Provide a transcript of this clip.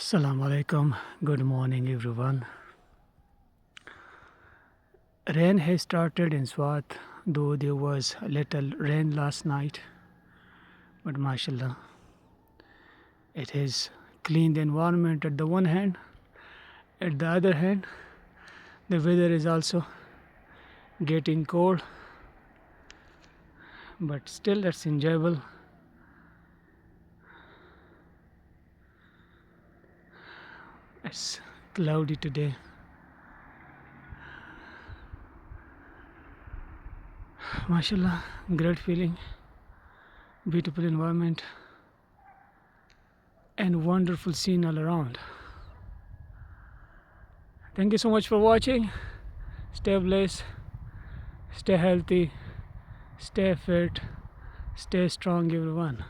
Assalamu alaikum. Good morning, everyone. Rain has started in Swat, though there was little rain last night. But mashallah, it has cleaned the environment at the one hand. At the other hand, the weather is also getting cold, but still it's enjoyable. It's cloudy today. Mashallah, great feeling, beautiful environment, and wonderful scene all around. Thank you so much for watching. Stay blessed, stay healthy, stay fit, stay strong, everyone.